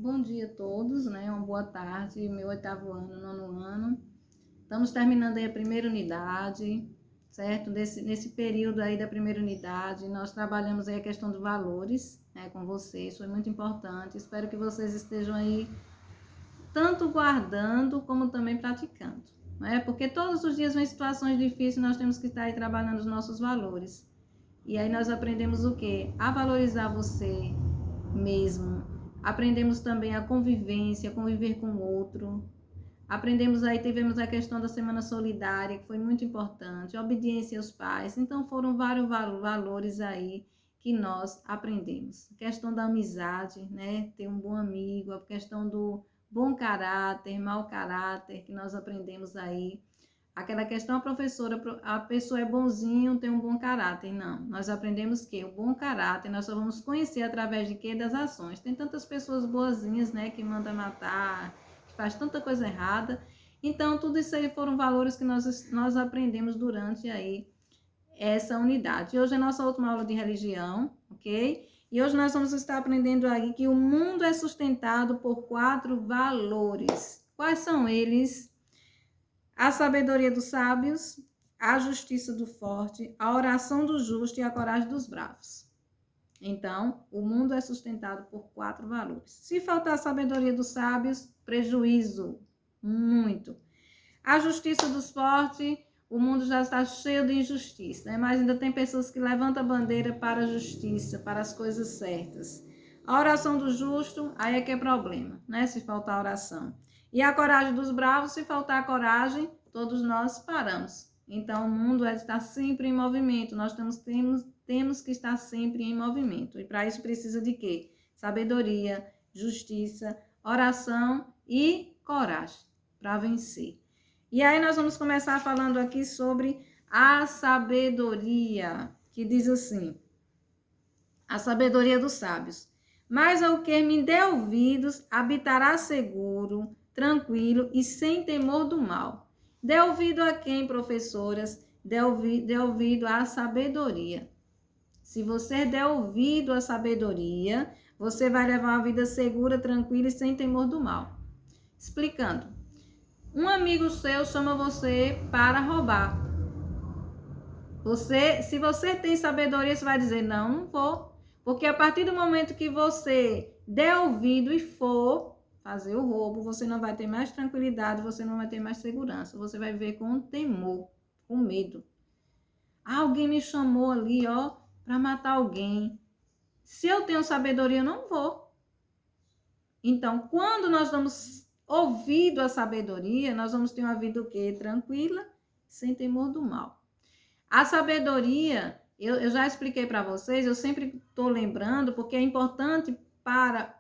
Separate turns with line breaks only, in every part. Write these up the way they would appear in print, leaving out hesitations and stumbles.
Bom dia a todos, né? Uma boa tarde, meu 8º ano, 9º ano. Estamos terminando aí a primeira unidade, certo? Nesse período aí da primeira unidade, nós trabalhamos aí a questão de valores, né, com vocês, foi muito importante. Espero que vocês estejam aí tanto guardando como também praticando, né? Porque todos os dias vem situações difíceis, nós temos que estar aí trabalhando os nossos valores. E aí nós aprendemos o quê? A valorizar você mesmo. Aprendemos também a convivência, conviver com o outro. Aprendemos aí, tivemos a questão da semana solidária, que foi muito importante, a obediência aos pais. Então foram vários valores aí que nós aprendemos. A questão da amizade, né? Ter um bom amigo, a questão do bom caráter, mau caráter, que nós aprendemos aí. Aquela questão, a pessoa é bonzinho, tem um bom caráter. Não, nós aprendemos que o bom caráter nós só vamos conhecer através de quê? Das ações. Tem tantas pessoas boazinhas, né, que mandam matar, que faz tanta coisa errada. Então, tudo isso aí foram valores que nós aprendemos durante aí essa unidade. Hoje é a nossa última aula de religião, ok? E hoje nós vamos estar aprendendo aí que o mundo é sustentado por 4 valores. Quais são eles? A sabedoria dos sábios, a justiça do forte, a oração do justo e a coragem dos bravos. Então, o mundo é sustentado por 4 valores. Se faltar a sabedoria dos sábios, prejuízo, muito. A justiça dos fortes, o mundo já está cheio de injustiça, né? Mas ainda tem pessoas que levantam a bandeira para a justiça, para as coisas certas. A oração do justo, aí é que é problema, né? Se faltar a oração. E a coragem dos bravos, se faltar a coragem, todos nós paramos. Então, o mundo está sempre em movimento. Nós temos que estar sempre em movimento. E para isso precisa de quê? Sabedoria, justiça, oração e coragem para vencer. E aí nós vamos começar falando aqui sobre a sabedoria, que diz assim: a sabedoria dos sábios. Mas ao que me der ouvidos, habitará seguro, tranquilo e sem temor do mal. Dê ouvido a quem, professoras? Dê ouvido à sabedoria. Se você der ouvido à sabedoria, você vai levar uma vida segura, tranquila e sem temor do mal. Explicando. Um amigo seu chama você para roubar. Se você tem sabedoria, você vai dizer, não vou. Porque a partir do momento que você der ouvido e for fazer o roubo, você não vai ter mais tranquilidade, você não vai ter mais segurança. Você vai viver com temor, com medo. Alguém me chamou ali, ó, para matar alguém. Se eu tenho sabedoria, eu não vou. Então, quando nós damos ouvido à sabedoria, nós vamos ter uma vida o quê? Tranquila, sem temor do mal. A sabedoria, eu já expliquei para vocês, eu sempre estou lembrando, porque é importante para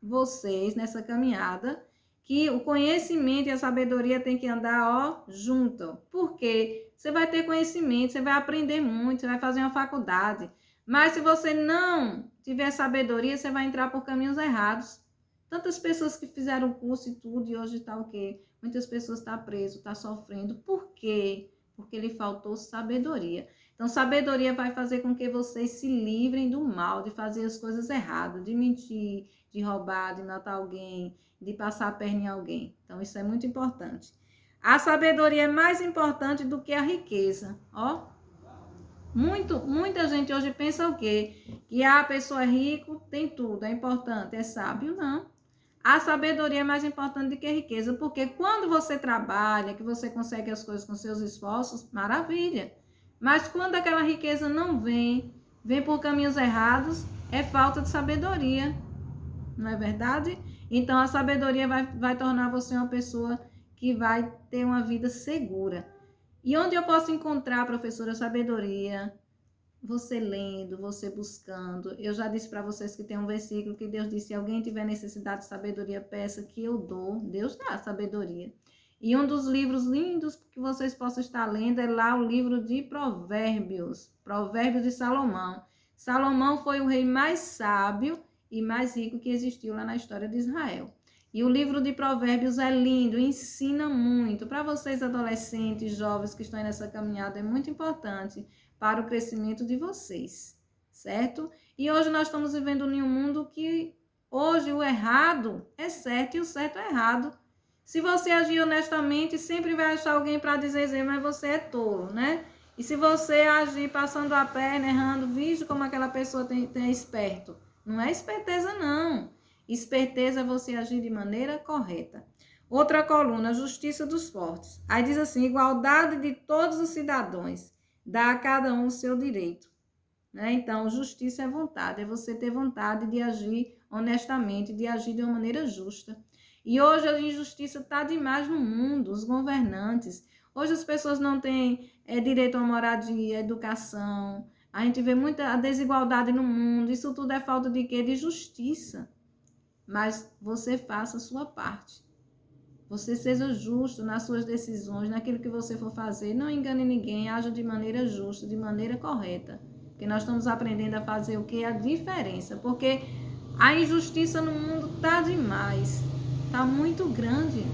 vocês nessa caminhada, que o conhecimento e a sabedoria tem que andar, ó, junto. Porque você vai ter conhecimento, você vai aprender muito, você vai fazer uma faculdade. Mas se você não tiver sabedoria, você vai entrar por caminhos errados. Tantas pessoas que fizeram o curso e tudo, e hoje está o quê? Muitas pessoas estão presas, estão sofrendo. Por quê? Porque lhe faltou sabedoria. Então, sabedoria vai fazer com que vocês se livrem do mal, de fazer as coisas erradas, de mentir, de roubar, de matar alguém, de passar a perna em alguém. Então, isso é muito importante. A sabedoria é mais importante do que a riqueza, ó. Muita gente hoje pensa o quê? Que a pessoa é rica, tem tudo, é importante, é sábio. Não. A sabedoria é mais importante do que a riqueza, porque quando você trabalha, que você consegue as coisas com seus esforços, maravilha. Mas quando aquela riqueza não vem por caminhos errados, é falta de sabedoria. Não é verdade? Então, a sabedoria vai tornar você uma pessoa que vai ter uma vida segura. E onde eu posso encontrar, professora, sabedoria? Você lendo, você buscando. Eu já disse para vocês que tem um versículo que Deus disse: se alguém tiver necessidade de sabedoria, peça que eu dou. Deus dá sabedoria. E um dos livros lindos que vocês possam estar lendo é lá o livro de Provérbios. Provérbios de Salomão. Salomão foi o rei mais sábio e mais rico que existiu lá na história de Israel. E o livro de Provérbios é lindo, ensina muito. Para vocês adolescentes, jovens que estão aí nessa caminhada, é muito importante para o crescimento de vocês, certo? E hoje nós estamos vivendo em um mundo que Hoje o errado é certo e o certo é errado. Se você agir honestamente, sempre vai achar alguém para dizer, mas você é tolo, né? E se você agir passando a perna, errando, veja como aquela pessoa é esperto. Não é esperteza, não. Esperteza é você agir de maneira correta. Outra coluna, justiça dos fortes. Aí diz assim, igualdade de todos os cidadãos. Dá a cada um o seu direito. Né? Então, justiça é vontade, é você ter vontade de agir honestamente, de agir de uma maneira justa. E hoje a injustiça está demais no mundo, os governantes. Hoje as pessoas não têm direito a moradia, educação. A gente vê muita desigualdade no mundo. Isso tudo é falta de quê? De justiça. Mas você faça a sua parte. Você seja justo nas suas decisões, naquilo que você for fazer. Não engane ninguém, haja de maneira justa, de maneira correta. Porque nós estamos aprendendo a fazer o que? A diferença. Porque a injustiça no mundo está demais. Está muito grande.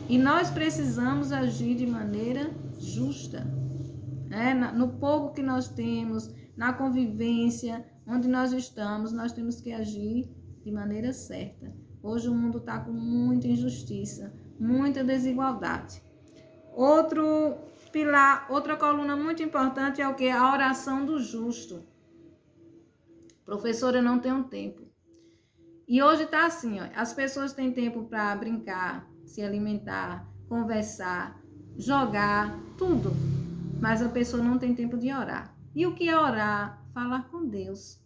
E nós precisamos agir de maneira justa. No pouco que nós temos, na convivência, onde nós estamos, nós temos que agir de maneira certa. Hoje o mundo está com muita injustiça, muita desigualdade. Outro pilar, outra coluna muito importante é o que? A oração do justo. Professora, eu não tenho tempo. E hoje está assim, ó, as pessoas têm tempo para brincar, se alimentar, conversar, jogar, tudo. Mas a pessoa não tem tempo de orar. E o que é orar? Falar com Deus.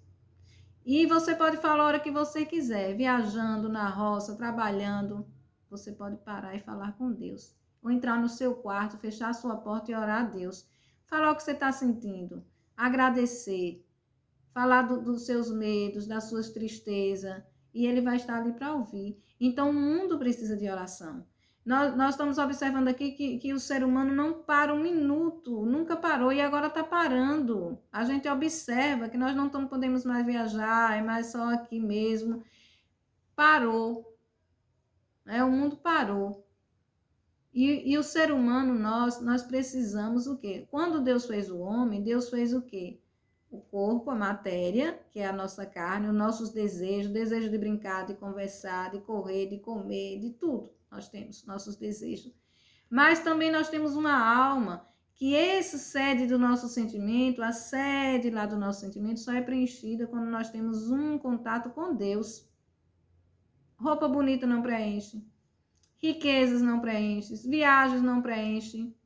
E você pode falar a hora que você quiser, viajando na roça, trabalhando. Você pode parar e falar com Deus. Ou entrar no seu quarto, fechar a sua porta e orar a Deus. Falar o que você está sentindo. Agradecer. Falar dos seus medos, das suas tristezas. E ele vai estar ali para ouvir. Então, o mundo precisa de oração. Nós estamos observando aqui que o ser humano não para um minuto, nunca parou e agora está parando. A gente observa que nós não podemos mais viajar, é mais só aqui mesmo. Parou. O mundo parou. E o ser humano, nós precisamos o quê? Quando Deus fez o homem, Deus fez o quê? O corpo, a matéria, que é a nossa carne, os nossos desejos, desejo de brincar, de conversar, de correr, de comer, de tudo. Nós temos nossos desejos. Mas também nós temos uma alma, que esse sede do nosso sentimento, a sede lá do nosso sentimento só é preenchida quando nós temos um contato com Deus. Roupa bonita não preenche. Riquezas não preenchem. Viagens não preenchem.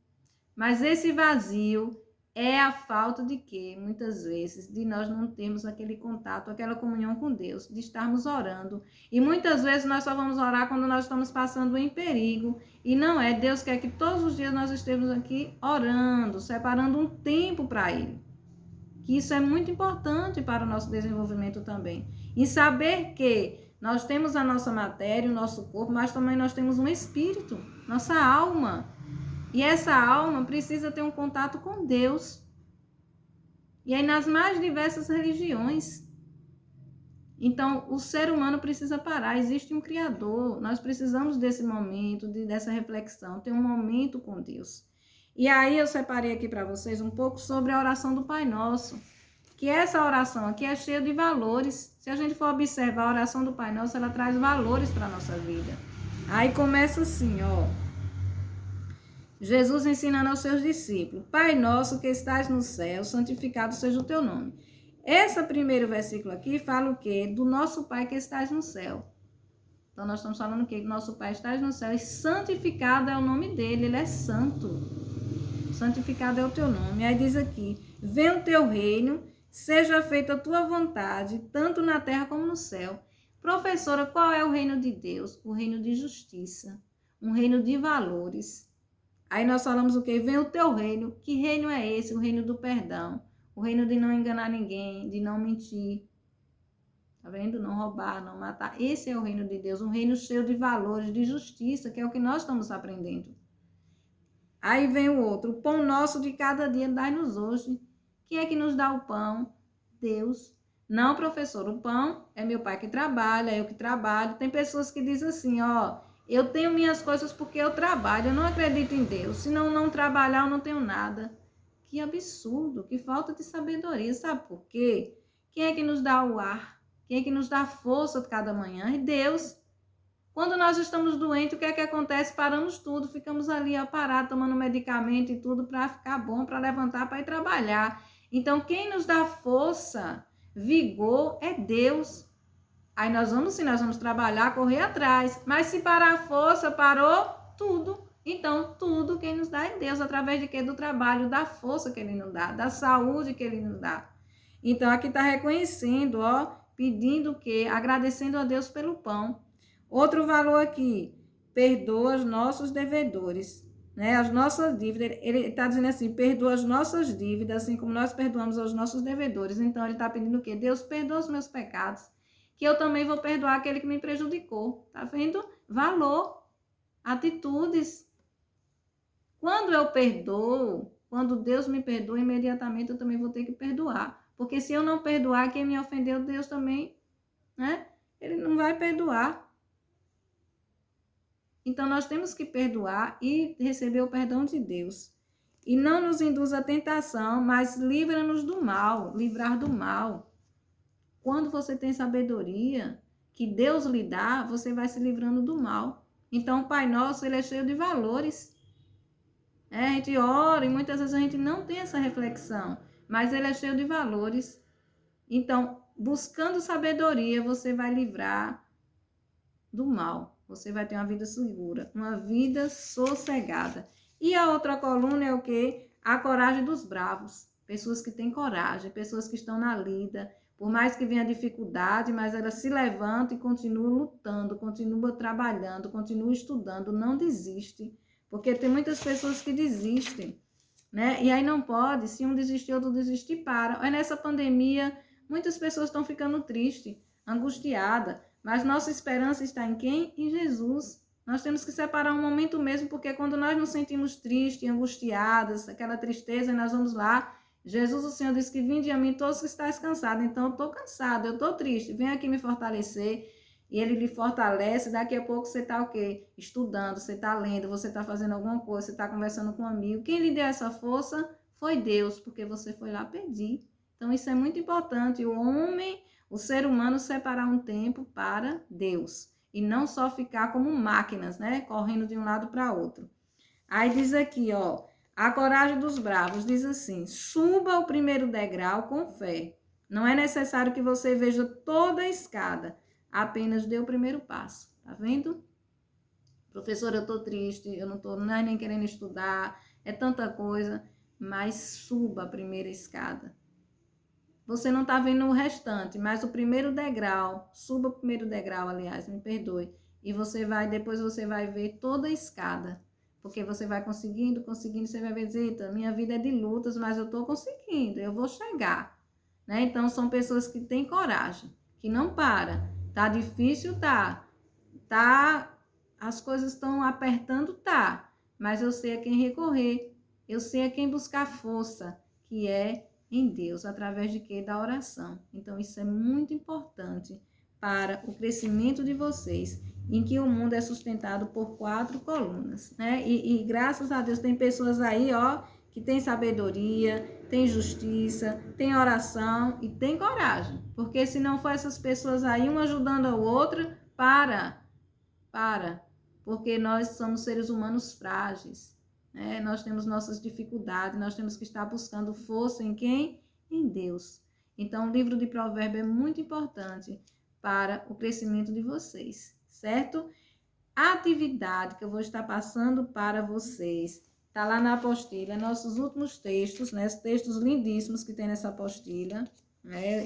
Mas esse vazio é a falta de quê? Muitas vezes, de nós não termos aquele contato, aquela comunhão com Deus, de estarmos orando. E muitas vezes nós só vamos orar quando nós estamos passando em perigo. E não é. Deus quer que todos os dias nós estejamos aqui orando, separando um tempo para Ele. Que isso é muito importante para o nosso desenvolvimento também. E saber que nós temos a nossa matéria, o nosso corpo, mas também nós temos um espírito, nossa alma. E essa alma precisa ter um contato com Deus. E aí nas mais diversas religiões. Então, o ser humano precisa parar. Existe um Criador. Nós precisamos desse momento, dessa reflexão. Ter um momento com Deus. E aí eu separei aqui para vocês um pouco sobre a oração do Pai Nosso. Que essa oração aqui é cheia de valores. Se a gente for observar a oração do Pai Nosso, ela traz valores para a nossa vida. Aí começa assim, ó. Jesus ensinando aos seus discípulos: Pai nosso que estás no céu, santificado seja o teu nome. Esse primeiro versículo aqui fala o quê? Do nosso Pai que estás no céu. Então nós estamos falando o quê? Do nosso Pai que estás no céu e santificado é o nome dele, ele é santo. Santificado é o teu nome. Aí diz aqui: venha o teu reino, seja feita a tua vontade, tanto na terra como no céu. Professora, qual é o reino de Deus? O reino de justiça, um reino de valores. Aí nós falamos o quê? Vem o teu reino. Que reino é esse? O reino do perdão. O reino de não enganar ninguém, de não mentir. Tá vendo? Não roubar, não matar. Esse é o reino de Deus. Um reino cheio de valores, de justiça, que é o que nós estamos aprendendo. Aí vem o outro. O pão nosso de cada dia dai-nos hoje. Quem é que nos dá o pão? Deus. Não, professor. O pão é meu pai que trabalha, eu que trabalho. Tem pessoas que dizem assim, ó. Eu tenho minhas coisas porque eu trabalho, eu não acredito em Deus. Se não trabalhar, eu não tenho nada. Que absurdo, que falta de sabedoria. Sabe por quê? Quem é que nos dá o ar? Quem é que nos dá força de cada manhã? É Deus. Quando nós estamos doentes, o que é que acontece? Paramos tudo, ficamos ali, ó, parados, tomando medicamento e tudo para ficar bom, para levantar, para ir trabalhar. Então, quem nos dá força, vigor, é Deus. Aí nós vamos, sim, nós vamos trabalhar, correr atrás. Mas se parar a força, parou tudo. Então, tudo quem nos dá é Deus, através de quê? Do trabalho, da força que Ele nos dá, da saúde que Ele nos dá. Então, aqui está reconhecendo, ó, pedindo o quê? Agradecendo a Deus pelo pão. Outro valor aqui, perdoa os nossos devedores, né? As nossas dívidas. Ele está dizendo assim, perdoa as nossas dívidas, assim como nós perdoamos aos nossos devedores. Então, ele está pedindo o quê? Deus, perdoa os meus pecados, que eu também vou perdoar aquele que me prejudicou. Tá vendo? Valor, atitudes. Quando eu perdoo, quando Deus me perdoa, imediatamente eu também vou ter que perdoar. Porque se eu não perdoar, quem me ofendeu, Deus também, né? Ele não vai perdoar. Então, nós temos que perdoar e receber o perdão de Deus. E não nos induz à tentação, mas livra-nos do mal, livrar do mal. Quando você tem sabedoria que Deus lhe dá, você vai se livrando do mal. Então, o Pai Nosso, ele é cheio de valores. A gente ora e muitas vezes a gente não tem essa reflexão, mas ele é cheio de valores. Então, buscando sabedoria, você vai livrar do mal. Você vai ter uma vida segura, uma vida sossegada. E a outra coluna é o quê? A coragem dos bravos. Pessoas que têm coragem, pessoas que estão na lida. Por mais que venha dificuldade, mas ela se levanta e continua lutando, continua trabalhando, continua estudando, não desiste. Porque tem muitas pessoas que desistem, né? E aí não pode, se um desistir, outro desistir, para. Aí nessa pandemia, muitas pessoas estão ficando tristes, angustiadas. Mas nossa esperança está em quem? Em Jesus. Nós temos que separar um momento mesmo, porque quando nós nos sentimos tristes, angustiadas, aquela tristeza, nós vamos lá. Jesus, o Senhor, disse que vinde a mim todos que estáis cansados. Então, eu estou cansado, eu estou triste. Vem aqui me fortalecer. E Ele lhe fortalece. Daqui a pouco você está o quê? Estudando, você está lendo, você está fazendo alguma coisa, você está conversando com um amigo. Quem lhe deu essa força foi Deus, porque você foi lá pedir. Então, isso é muito importante. O ser humano separar um tempo para Deus e não só ficar como máquinas, né, correndo de um lado para outro. Aí diz aqui, ó, a coragem dos bravos diz assim: suba o primeiro degrau com fé. Não é necessário que você veja toda a escada, apenas dê o primeiro passo. Tá vendo? Professora, eu tô triste, eu não tô nem querendo estudar, é tanta coisa, mas suba a primeira escada. Você não está vendo o restante, mas o primeiro degrau, suba o primeiro degrau, aliás, me perdoe. E depois você vai ver toda a escada. Porque você vai conseguindo, você vai ver, eita, minha vida é de lutas, mas eu estou conseguindo, eu vou chegar. Né? Então, são pessoas que têm coragem, que não param. Tá difícil, tá. As coisas estão apertando, tá. Mas eu sei a quem recorrer, eu sei a quem buscar força, que é em Deus, através de quê? Da oração. Então, isso é muito importante para o crescimento de vocês, em que o mundo é sustentado por 4 colunas, né? E graças a Deus tem pessoas aí, ó, que tem sabedoria, tem justiça, tem oração e tem coragem. Porque se não for essas pessoas aí, uma ajudando a outra, para. Porque nós somos seres humanos frágeis. Nós temos nossas dificuldades, nós temos que estar buscando força em quem? Em Deus. Então, o livro de Provérbios é muito importante para o crescimento de vocês, certo? A atividade que eu vou estar passando para vocês está lá na apostila, nossos últimos textos, né? Textos lindíssimos que tem nessa apostila.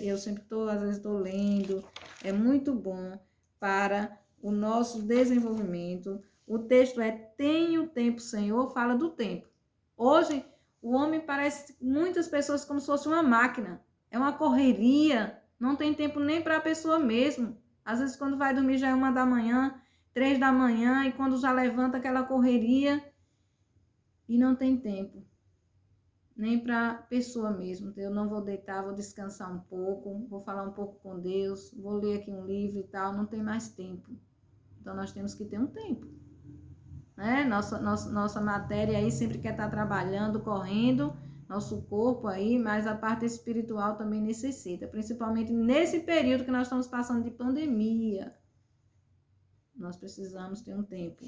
Eu sempre às vezes estou lendo, é muito bom para o nosso desenvolvimento. O texto é: tenho tempo, Senhor, fala do tempo. Hoje, o homem parece muitas pessoas como se fosse uma máquina. É uma correria, não tem tempo nem para a pessoa mesmo. Às vezes, quando vai dormir, já é 1 da manhã, 3 da manhã, e quando já levanta aquela correria, e não tem tempo. Nem para a pessoa mesmo. Eu não vou deitar, vou descansar um pouco, vou falar um pouco com Deus, vou ler aqui um livro e tal, não tem mais tempo. Então, nós temos que ter um tempo. Nossa matéria aí sempre quer estar trabalhando, correndo. nosso corpo aí, mas a parte espiritual também necessita, principalmente nesse período que nós estamos passando de pandemia. Nós precisamos ter um tempo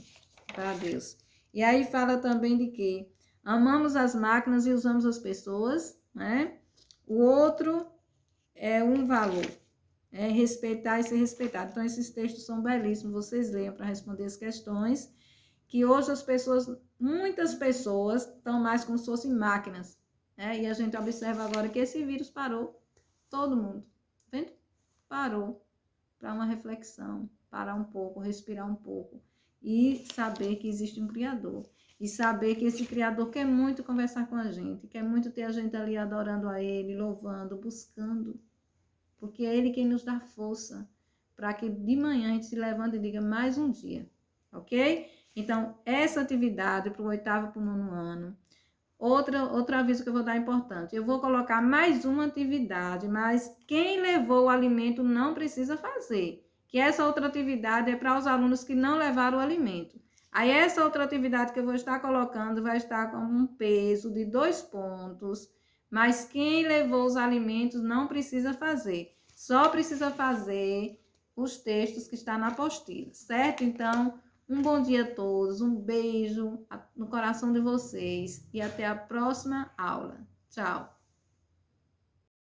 para Deus. E aí fala também de que amamos as máquinas e usamos as pessoas, né? O outro é um valor, é respeitar e ser respeitado. Então, esses textos são belíssimos, vocês leiam para responder as questões, que hoje as pessoas, muitas pessoas, estão mais como se fossem máquinas, né? E a gente observa agora que esse vírus parou todo mundo, tá vendo? Parou para uma reflexão, parar um pouco, respirar um pouco e saber que existe um Criador. E saber que esse Criador quer muito conversar com a gente, quer muito ter a gente ali adorando a Ele, louvando, buscando. Porque é Ele quem nos dá força para que de manhã a gente se levante e diga mais um dia, ok? Então, essa atividade para o 8º e para o 9º ano. Outro aviso que eu vou dar importante. Eu vou colocar mais uma atividade, mas quem levou o alimento não precisa fazer. Que essa outra atividade é para os alunos que não levaram o alimento. Aí essa outra atividade que eu vou estar colocando vai estar com um peso de 2 pontos, mas quem levou os alimentos não precisa fazer. Só precisa fazer os textos que estão na apostila, certo? Então, um bom dia a todos, um beijo no coração de vocês e até a próxima aula. Tchau!